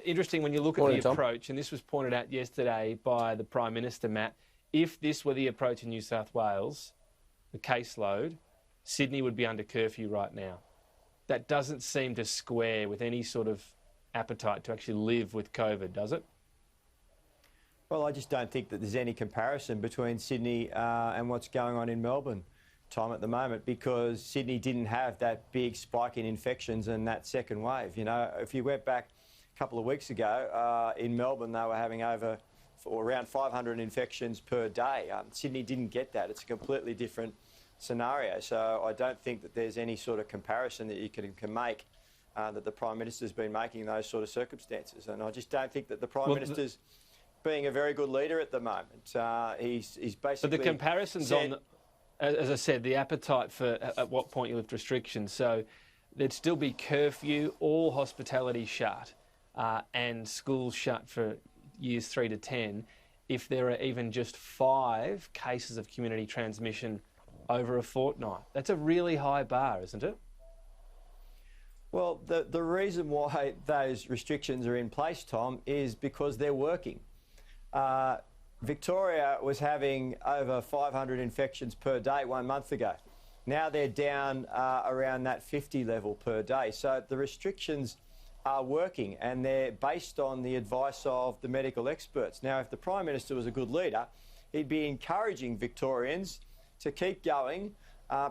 Interesting when you look at the approach, and this was pointed out yesterday by the Prime Minister, Matt, if this were the approach in New South Wales, the caseload, Sydney would be under curfew right now. That doesn't seem to square with any sort of appetite to actually live with COVID, does it? Well, I just don't think that there's any comparison between Sydney and what's going on in Melbourne, Tom, at the moment, because Sydney didn't have that big spike in infections and that second wave. You know, if you went back a couple of weeks ago, in Melbourne, they were having around 500 infections per day. Sydney didn't get that. It's a completely different scenario. So I don't think that there's any sort of comparison that you can make that the Prime Minister's been making in those sort of circumstances. And I just don't think that the Prime Minister's being a very good leader at the moment. He's basically... But the comparisons as I said, the appetite for at what point you lift restrictions. So there'd still be curfew, all hospitality shut, and schools shut for years 3 to 10 if there are even just 5 cases of community transmission over a fortnight. That's a really high bar, isn't it? Well, the reason why those restrictions are in place, Tom, is because they're working. Victoria was having over 500 infections per day 1 month ago. Now they're down around that 50 level per day. So the restrictions are working, and they're based on the advice of the medical experts. Now, if the Prime Minister was a good leader, he'd be encouraging Victorians to keep going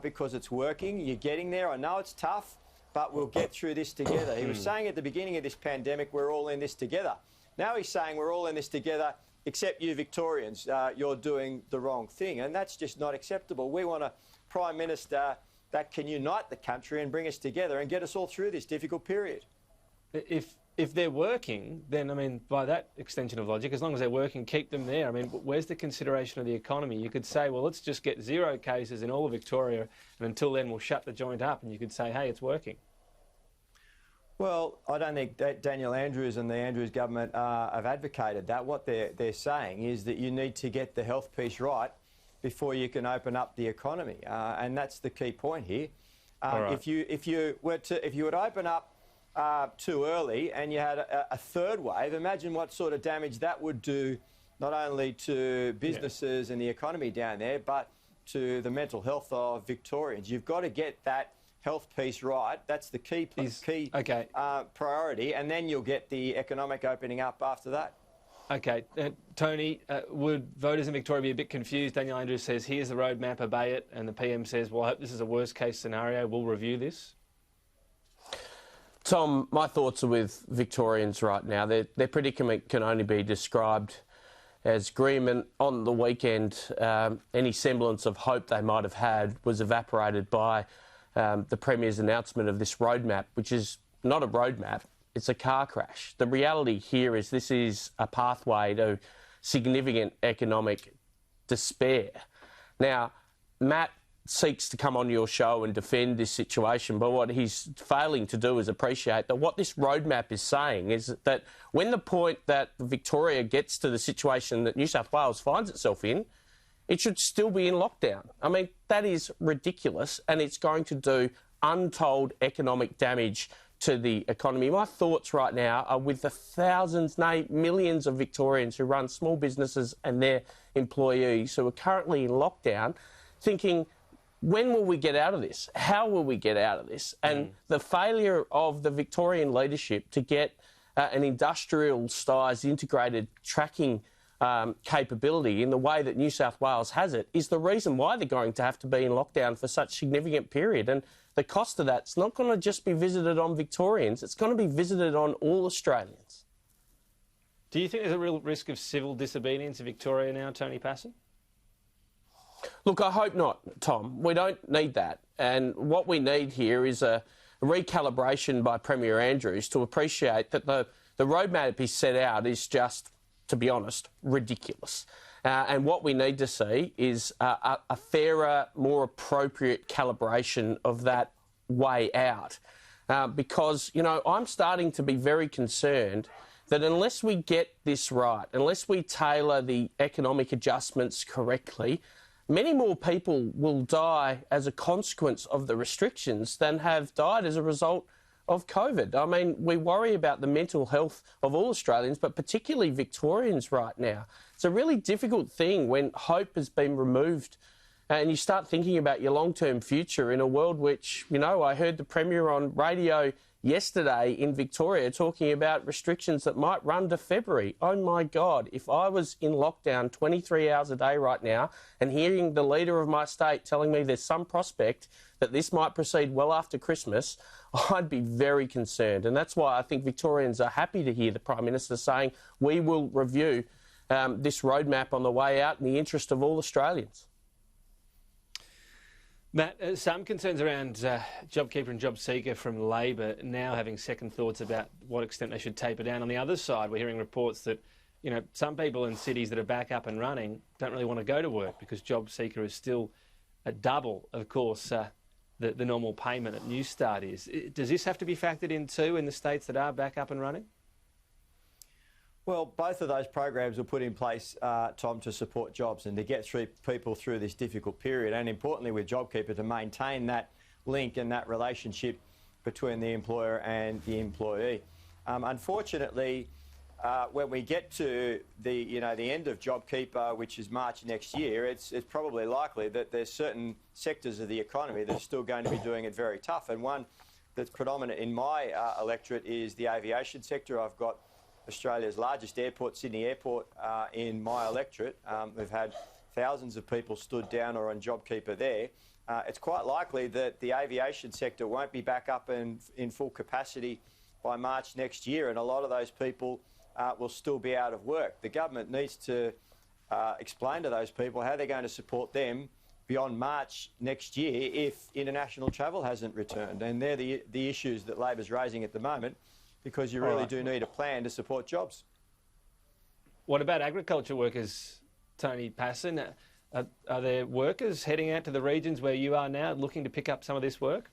because it's working. You're getting there. I know it's tough, but we'll get through this together. He was saying at the beginning of this pandemic, we're all in this together. Now he's saying we're all in this together, except you Victorians, you're doing the wrong thing. And that's just not acceptable. We want a Prime Minister that can unite the country and bring us together and get us all through this difficult period. If they're working, then, I mean, by that extension of logic, as long as they're working, keep them there. I mean, where's the consideration of the economy? You could say, well, let's just get 0 cases in all of Victoria, and until then we'll shut the joint up, and you could say, hey, it's working. Well, I don't think that Daniel Andrews and the Andrews government have advocated that. What they're saying is that you need to get the health piece right before you can open up the economy, and that's the key point here. Right. If you were to open up too early and you had a third wave, imagine what sort of damage that would do, not only to businesses and the economy down there, but to the mental health of Victorians. You've got to get that health piece right. That's the key priority, and then you'll get the economic opening up after that. Okay. Tony, would voters in Victoria be a bit confused? Daniel Andrews says, here's the roadmap, obey it, and the PM says, well, I hope this is a worst-case scenario. We'll review this. Tom, my thoughts are with Victorians right now. Their predicament can only be described as grim, and on the weekend, any semblance of hope they might have had was evaporated by the Premier's announcement of this roadmap, which is not a roadmap, it's a car crash. The reality here is this is a pathway to significant economic despair. Now, Matt seeks to come on your show and defend this situation, but what he's failing to do is appreciate that what this roadmap is saying is that when the point that Victoria gets to the situation that New South Wales finds itself in, it should still be in lockdown. I mean, that is ridiculous, and it's going to do untold economic damage to the economy. My thoughts right now are with the thousands, nay, millions of Victorians who run small businesses and their employees who are currently in lockdown, thinking, when will we get out of this? How will we get out of this? And the failure of the Victorian leadership to get an industrial-sized integrated tracking capability in the way that New South Wales has it is the reason why they're going to have to be in lockdown for such a significant period. And the cost of that's not going to just be visited on Victorians, it's going to be visited on all Australians. Do you think there's a real risk of civil disobedience in Victoria now, Tony Pasin? Look, I hope not, Tom. We don't need that. And what we need here is a recalibration by Premier Andrews to appreciate that the roadmap he set out is just, to be honest, ridiculous. And what we need to see is a fairer, more appropriate calibration of that way out. Because, you know, I'm starting to be very concerned that unless we get this right, unless we tailor the economic adjustments correctly, many more people will die as a consequence of the restrictions than have died as a result of COVID. I mean, we worry about the mental health of all Australians, but particularly Victorians right now. It's a really difficult thing when hope has been removed and you start thinking about your long-term future in a world which, you know, I heard the Premier on radio yesterday in Victoria talking about restrictions that might run to February. Oh my God, if I was in lockdown 23 hours a day right now and hearing the leader of my state telling me there's some prospect that this might proceed well after Christmas, I'd be very concerned. And that's why I think Victorians are happy to hear the Prime Minister saying we will review this roadmap on the way out in the interest of all Australians. Matt, some concerns around JobKeeper and JobSeeker from Labor now having second thoughts about what extent they should taper down. On the other side, we're hearing reports that, you know, some people in cities that are back up and running don't really want to go to work because JobSeeker is still a double, of course, the normal payment at Newstart is. Does this have to be factored in too in the states that are back up and running? Well, both of those programs were put in place, Tom, to support jobs and to get people through this difficult period, and importantly with JobKeeper to maintain that link and that relationship between the employer and the employee. Unfortunately, when we get to the end of JobKeeper, which is March next year, it's probably likely that there's certain sectors of the economy that are still going to be doing it very tough, and one that's predominant in my electorate is the aviation sector. I've got Australia's largest airport, Sydney Airport, in my electorate. We've had thousands of people stood down or on JobKeeper there. It's quite likely that the aviation sector won't be back up in full capacity by March next year, and a lot of those people will still be out of work. The government needs to explain to those people how they're going to support them beyond March next year if international travel hasn't returned. And they're the issues that Labor's raising at the moment, because you really do need a plan to support jobs. What about agriculture workers, Tony Pasin? Are there workers heading out to the regions where you are now looking to pick up some of this work?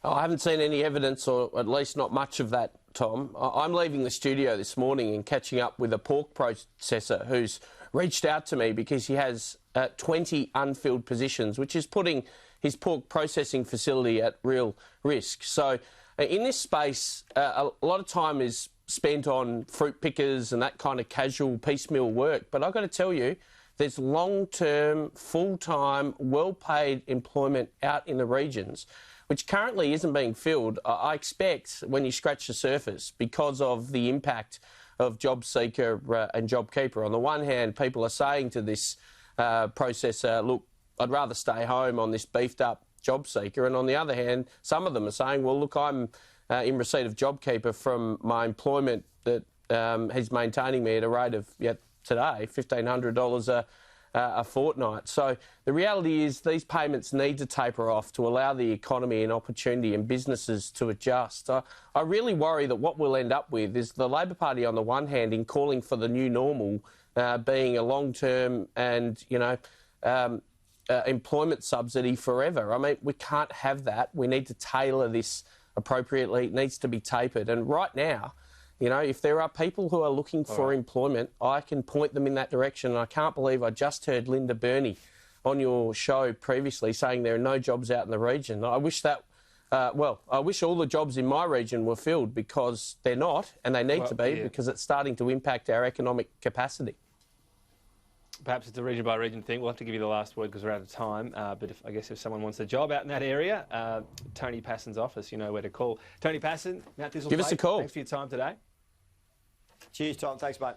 Oh, I haven't seen any evidence, or at least not much of that, Tom. I'm leaving the studio this morning and catching up with a pork processor who's reached out to me because he has 20 unfilled positions, which is putting his pork processing facility at real risk. So in this space, a lot of time is spent on fruit pickers and that kind of casual piecemeal work. But I've got to tell you, there's long-term, full-time, well-paid employment out in the regions, which currently isn't being filled. I expect when you scratch the surface, because of the impact of JobSeeker and JobKeeper. On the one hand, people are saying to this processor, look, I'd rather stay home on this beefed-up JobSeeker, and on the other hand, some of them are saying, well, look, I'm in receipt of JobKeeper from my employment that he's maintaining me at a rate of, today, $1,500 a fortnight. So the reality is these payments need to taper off to allow the economy an opportunity and businesses to adjust. I really worry that what we'll end up with is the Labor Party on the one hand in calling for the new normal being a long-term and, employment subsidy forever. I mean, we can't have that. We need to tailor this appropriately. It needs to be tapered. And right now, if there are people who are looking for employment, I can point them in that direction. And I can't believe I just heard Linda Burney on your show previously saying there are no jobs out in the region. I wish that, I wish all the jobs in my region were filled, because they're not, and they need to be, because it's starting to impact our economic capacity. Perhaps it's a region-by-region thing. We'll have to give you the last word because we're out of time. But if someone wants a job out in that area, Tony Pasin's office, you know where to call. Tony Pasin, Matt Thistlethwaite, give us a call. Thanks for your time today. Cheers, Tom. Thanks, mate.